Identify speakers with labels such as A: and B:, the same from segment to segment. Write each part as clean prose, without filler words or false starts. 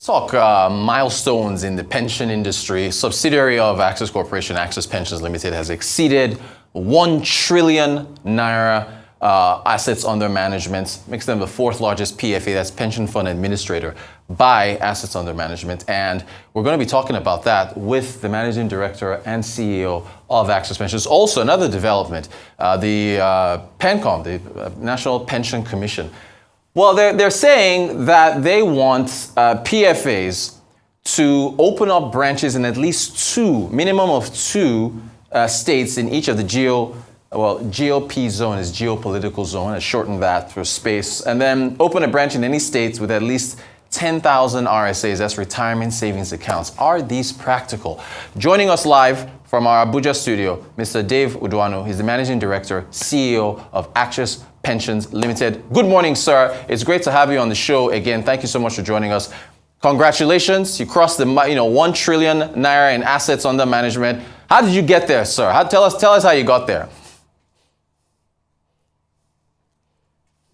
A: Talk milestones in the pension industry. Subsidiary of Access Corporation, Access Pensions Limited, has exceeded 1 trillion naira assets under management, makes them the 4th largest PFA, that's pension fund administrator, by assets under management. And we're going to be talking about that with the managing director and CEO of Access Pensions. Also, another development, the PENCOM, the National Pension Commission. Well, they're saying that they want PFAs to open up branches in at least 2, minimum of 2 states in each of the GOP zone is geopolitical zone. I shortened that for space. And then open a branch in any states with at least 10,000 RSAs, that's retirement savings accounts. Are these practical? Joining us live from our Abuja studio, Mr. Dave Uduanu. He's the managing director, CEO of Access Pensions Limited. Good morning, sir. It's great to have you on the show again. Thank you so much for joining us. Congratulations. You crossed the 1 trillion naira in assets under management. How did you get there, sir? Tell us how you got there.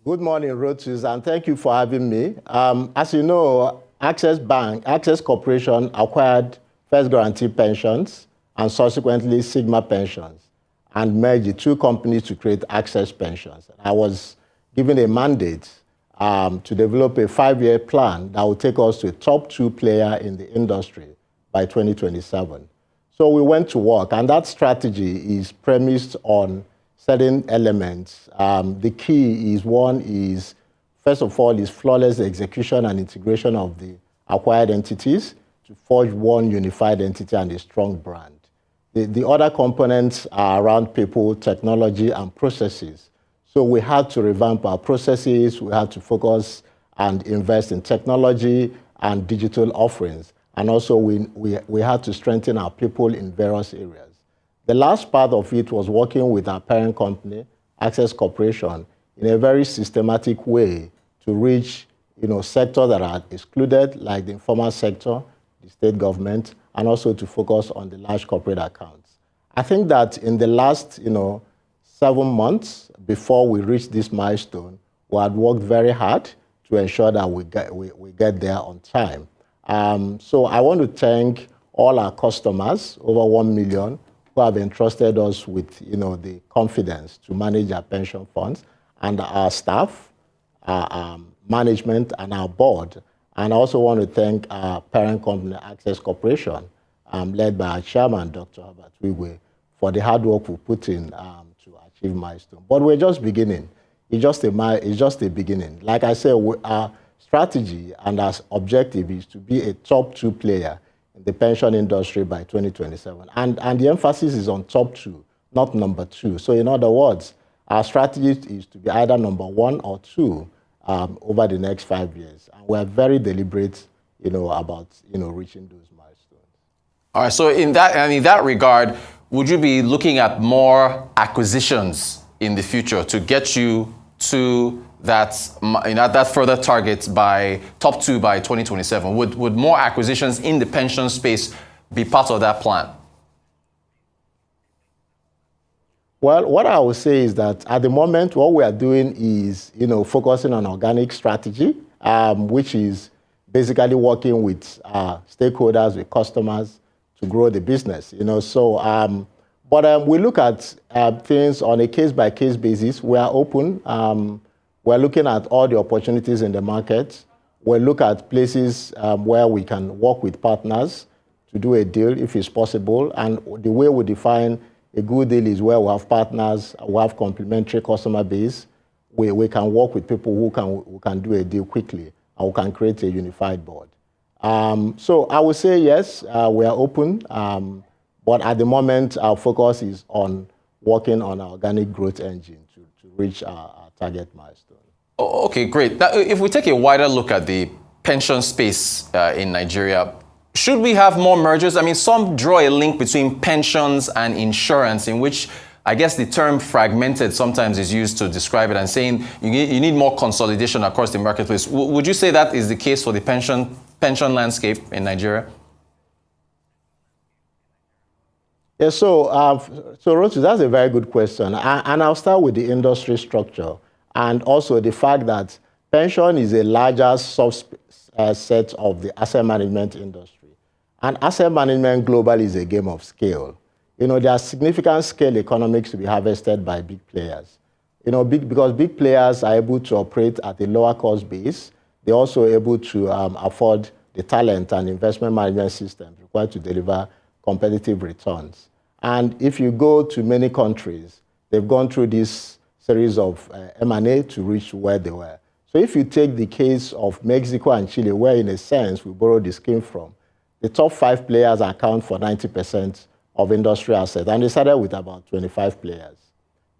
B: Good morning, Rotus, and thank you for having me. As you know, Access Corporation acquired First Guarantee Pensions and subsequently Sigma Pensions and merged the 2 companies to create Access Pensions. I was given a mandate to develop a 5-year plan that will take us to a top 2 player in the industry by 2027. So we went to work, and that strategy is premised on certain elements. The key is, first of all, is flawless execution and integration of the acquired entities to forge one unified entity and a strong brand. The other components are around people, technology, and processes. So we had to revamp our processes, we had to focus and invest in technology and digital offerings. And also we had to strengthen our people in various areas. The last part of it was working with our parent company, Access Corporation, in a very systematic way to reach sectors that are excluded, like the informal sector, the state government, and also to focus on the large corporate accounts. I think that in the last 7 months before we reached this milestone, we had worked very hard to ensure that we get there on time. So I want to thank all our customers, over 1 million, who have entrusted us with the confidence to manage our pension funds, and our staff, our management, and our board. And I also want to thank our parent company, Access Corporation, led by our chairman, Dr. Herbert Wigwe, for the hard work we put in to achieve milestone. But we're just beginning. It's just a beginning. Like I said, our strategy and our objective is to be a top 2 player in the pension industry by 2027. And the emphasis is on top 2, not number 2. So in other words, our strategy is to be either number 1 or 2 over the next 5 years. And we're very deliberate, about, reaching those milestones.
A: All right, so in that regard, would you be looking at more acquisitions in the future to get you to that further target by top 2 by 2027? Would more acquisitions in the pension space be part of that plan?
B: Well, what I would say is that at the moment, what we are doing is, focusing on organic strategy, which is basically working with stakeholders, with customers to grow the business. But we look at things on a case-by-case basis. We are open. We're looking at all the opportunities in the market. We'll look at places where we can work with partners to do a deal if it's possible. And the way we define a good deal is where we have partners, we have complementary customer base. We can work with people who can do a deal quickly, and we can create a unified board. So I would say yes, we are open. But at the moment, our focus is on working on our organic growth engine to reach our target milestone.
A: Okay, great. Now, if we take a wider look at the pension space in Nigeria, should we have more mergers? I mean, some draw a link between pensions and insurance, in which I guess the term fragmented sometimes is used to describe it, and saying you need more consolidation across the marketplace. Would you say that is the case for the pension landscape in Nigeria?
B: Yeah, so Rotu, that's a very good question. And I'll start with the industry structure and also the fact that pension is a larger set of the asset management industry. And asset management globally is a game of scale. There are significant scale economics to be harvested by big players. Because big players are able to operate at a lower cost base, they're also able to afford the talent and investment management systems required to deliver competitive returns. And if you go to many countries, they've gone through this series of M&A to reach where they were. So if you take the case of Mexico and Chile, where in a sense we borrowed the scheme from, the top 5 players account for 90% of industry assets, and they started with about 25 players.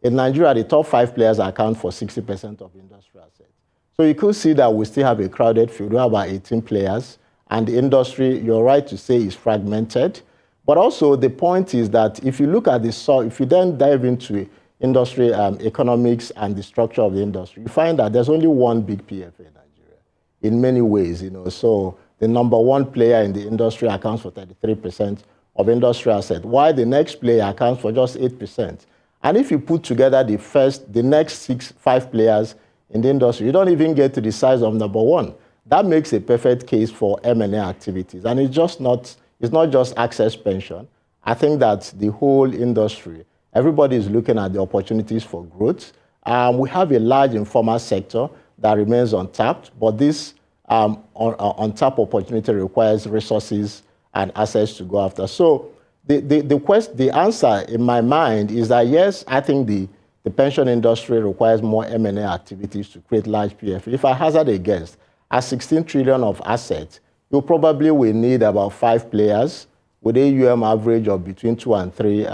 B: In Nigeria, the top 5 players account for 60% of industry assets. So you could see that we still have a crowded field. We have about 18 players, and the industry, you're right to say, is fragmented. But also the point is that if you look at if you then dive into industry economics and the structure of the industry, you find that there's only one big PFA in Nigeria in many ways. So the number 1 player in the industry accounts for 33% of industry assets, while the next player accounts for just 8%. And if you put together the next 5 players in the industry, you don't even get to the size of number 1. That makes a perfect case for M&A activities. And it's not just Access Pension. I think that the whole industry, everybody is looking at the opportunities for growth. We have a large informal sector that remains untapped, but this untapped opportunity requires resources and assets to go after. So the answer in my mind is that yes, I think the pension industry requires more M&A activities to create large PFA. If I hazard a guess, at 16 trillion of assets, you probably will need about 5 players with a AUM average of between 2 and 3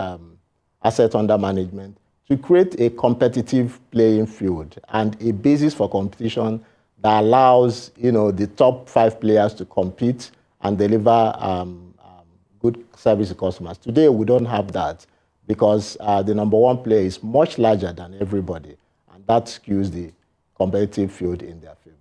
B: assets under management to create a competitive playing field and a basis for competition that allows the top 5 players to compete and deliver good service to customers. Today, we don't have that because the number 1 player is much larger than everybody, and that skews the competitive field in their favor.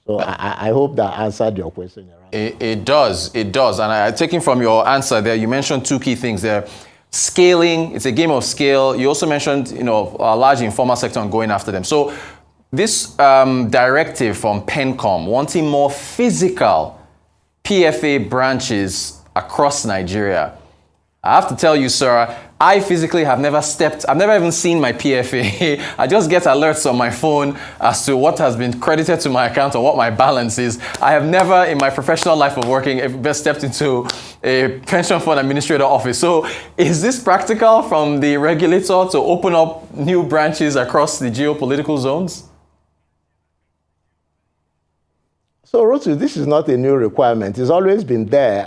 B: So I hope that answered your question.
A: It does. And taking from your answer there, you mentioned 2 key things there. Scaling, it's a game of scale. You also mentioned, a large informal sector and going after them. So this directive from PENCOM wanting more physical PFA branches across Nigeria. I have to tell you, sir, I physically have never I've never even seen my PFA. I just get alerts on my phone as to what has been credited to my account or what my balance is. I have never in my professional life of working ever stepped into a pension fund administrator office. So is this practical from the regulator to open up new branches across the geopolitical zones?
B: So, Rotu, this is not a new requirement. It's always been there.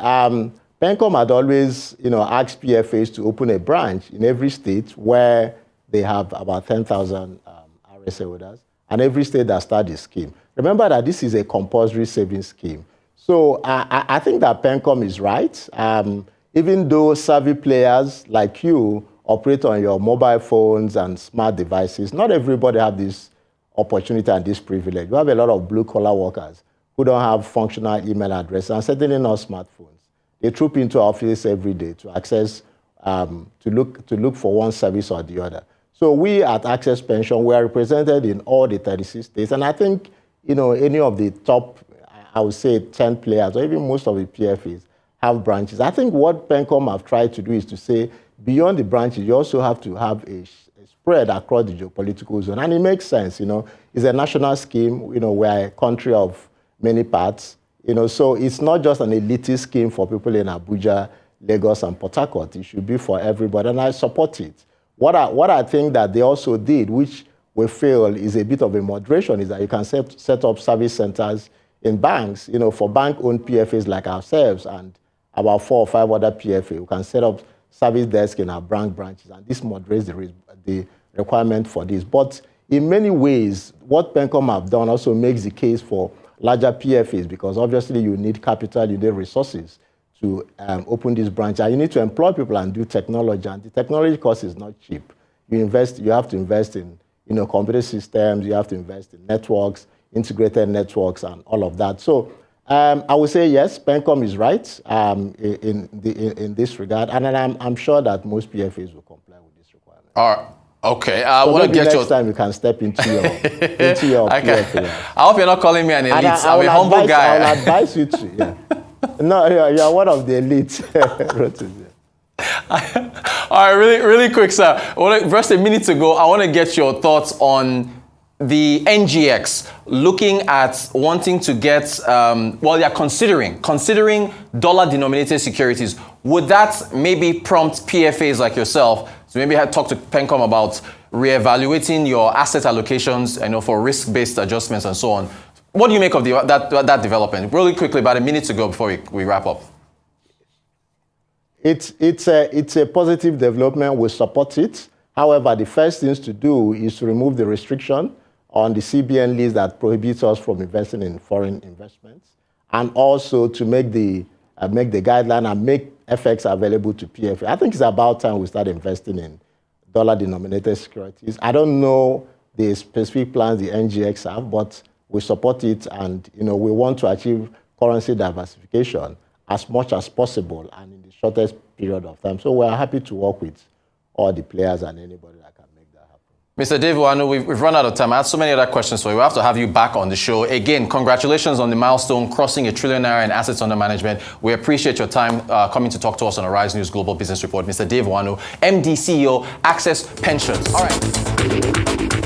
B: PENCOM had always, asked PFAs to open a branch in every state where they have about 10,000 RSA holders, and every state that started the scheme. Remember that this is a compulsory savings scheme. So I think that PENCOM is right. Even though savvy players like you operate on your mobile phones and smart devices, not everybody have this opportunity and this privilege. We have a lot of blue-collar workers who don't have functional email addresses and certainly not smartphones. They troop into our office every day to access, to look for one service or the other. So we at Access Pension, we are represented in all the 36 states. And I think, any of the top, I would say 10 players, or even most of the PFAs have branches. I think what PENCOM have tried to do is to say, beyond the branches, you also have to have a spread across the geopolitical zone. And it makes sense, It's a national scheme, we're a country of many parts. So it's not just an elitist scheme for people in Abuja, Lagos, and Port Harcourt. It should be for everybody, and I support it. What I think that they also did, which we feel is a bit of a moderation, is that you can set up service centers in banks, for bank-owned PFAs like ourselves and about 4 or 5 other PFA. We can set up service desks in our bank branches, and this moderates the requirement for this. But in many ways, what PENCOM have done also makes the case for larger PFAs, because obviously you need capital, you need resources to open this branch. And you need to employ people and do technology. And the technology cost is not cheap. You have to invest in computer systems, you have to invest in networks, integrated networks, and all of that. So I would say yes, PENCOM is right in this regard. And I'm sure that most PFAs will comply with this requirement.
A: Okay, I
B: So
A: want to
B: maybe
A: get
B: next time you can step into your
A: Okay. I hope you're not calling me an elite. I'm a humble guy.
B: I'll advise you to. Yeah. No, you're one of the elites.
A: All right, really quick, sir. Just a minute ago, I want to get your thoughts on the NGX looking at wanting to get, they're considering dollar-denominated securities. Would that maybe prompt PFAs like yourself to maybe talk to PENCOM about reevaluating your asset allocations, for risk-based adjustments and so on? What do you make of that development? Really quickly, about a minute to go before we wrap up.
B: It's a positive development. We support it. However, the first things to do is to remove the restriction on the CBN list that prohibits us from investing in foreign investments, and also to make the guideline and make FX available to PFA. I think it's about time we start investing in dollar-denominated securities. I don't know the specific plans the NGX have, but we support it, and we want to achieve currency diversification as much as possible and in the shortest period of time. So we're happy to work with all the players and anybody that can make that happen.
A: Mr. Uduanu, we've run out of time. I have so many other questions for you. We have to have you back on the show. Again, congratulations on the milestone, crossing $1 trillion in assets under management. We appreciate your time coming to talk to us on Arise News Global Business Report. Mr. Uduanu, MD, CEO, Access Pensions. All right.